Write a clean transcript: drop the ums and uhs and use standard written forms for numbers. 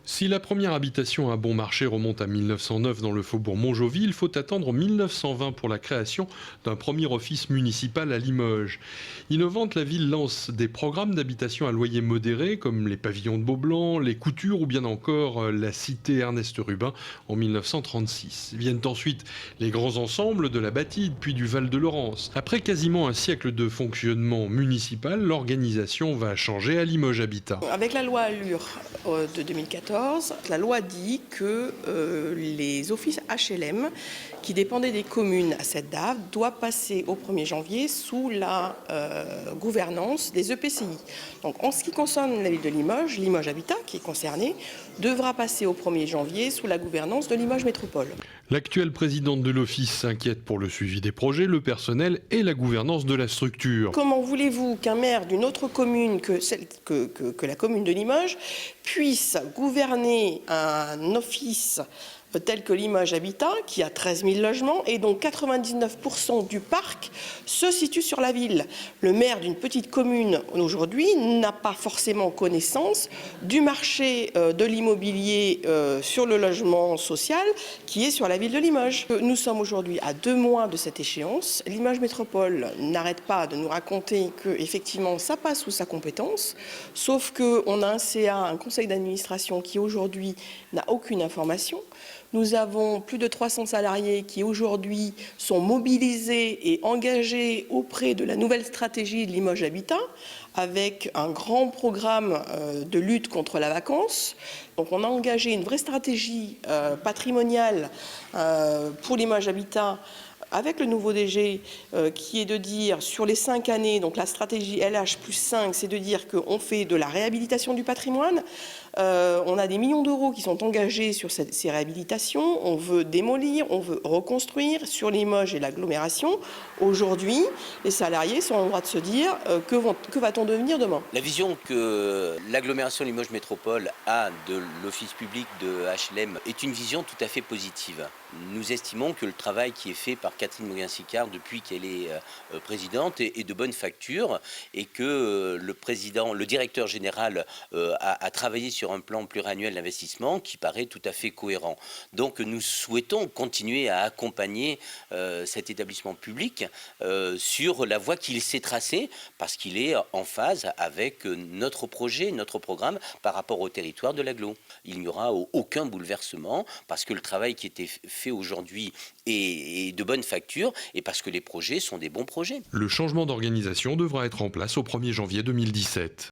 Si la première habitation à bon marché remonte à 1909 dans le faubourg Montjoly, il faut attendre 1920 pour la création d'un premier office municipal à Limoges. Innovante, la ville lance des programmes d'habitation à loyer modéré comme les pavillons de Beaublanc, les Coutures ou bien encore la cité Ernest Rubin en 1936. Viennent ensuite les grands ensembles de la Batide puis du Val-de-Laurence. Après quasiment un siècle de fonctionnement municipal, l'organisation va changer à Limoges Habitat. Avec la loi Allure de 2014, la loi dit que les offices HLM qui dépendaient des communes à cette date doivent passer au 1er janvier sous la gouvernance des EPCI. Donc en ce qui concerne la ville de Limoges, Limoges Habitat, qui est concernée, devra passer au 1er janvier sous la gouvernance de Limoges Métropole. L'actuelle présidente de l'office s'inquiète pour le suivi des projets, le personnel et la gouvernance de la structure. Comment voulez-vous qu'un maire d'une autre commune que la commune de Limoges puisse gouverner un office tel que Limoges Habitat, qui a 13 000 logements, et dont 99% du parc se situe sur la ville. Le maire d'une petite commune aujourd'hui n'a pas forcément connaissance du marché de l'immobilier sur le logement social qui est sur la ville de Limoges. Nous sommes aujourd'hui à 2 mois de cette échéance. Limoges Métropole n'arrête pas de nous raconter que effectivement ça passe sous sa compétence, sauf qu'on a un CA, un conseil d'administration qui aujourd'hui n'a aucune information. Nous avons plus de 300 salariés qui aujourd'hui sont mobilisés et engagés auprès de la nouvelle stratégie de Limoges Habitat avec un grand programme de lutte contre la vacance. Donc on a engagé une vraie stratégie patrimoniale pour Limoges Habitat avec le nouveau DG qui est de dire sur les 5 années, donc la stratégie LH+5, c'est de dire qu'on fait de la réhabilitation du patrimoine. On a des millions d'euros qui sont engagés sur ces réhabilitations. On veut démolir, on veut reconstruire sur Limoges et l'agglomération. Aujourd'hui, les salariés sont en droit de se dire que va-t-on devenir demain ? La vision que l'agglomération Limoges Métropole a de l'office public de HLM est une vision tout à fait positive. Nous estimons que le travail qui est fait par Catherine Moguin-Sicard depuis qu'elle est présidente est de bonne facture et que le directeur général a travaillé sur un plan pluriannuel d'investissement qui paraît tout à fait cohérent. Donc nous souhaitons continuer à accompagner cet établissement public sur la voie qu'il s'est tracée parce qu'il est en phase avec notre projet, notre programme par rapport au territoire de l'agglo. Il n'y aura aucun bouleversement parce que le travail qui était fait aujourd'hui est de bonne facture et parce que les projets sont des bons projets. Le changement d'organisation devra être en place au 1er janvier 2017.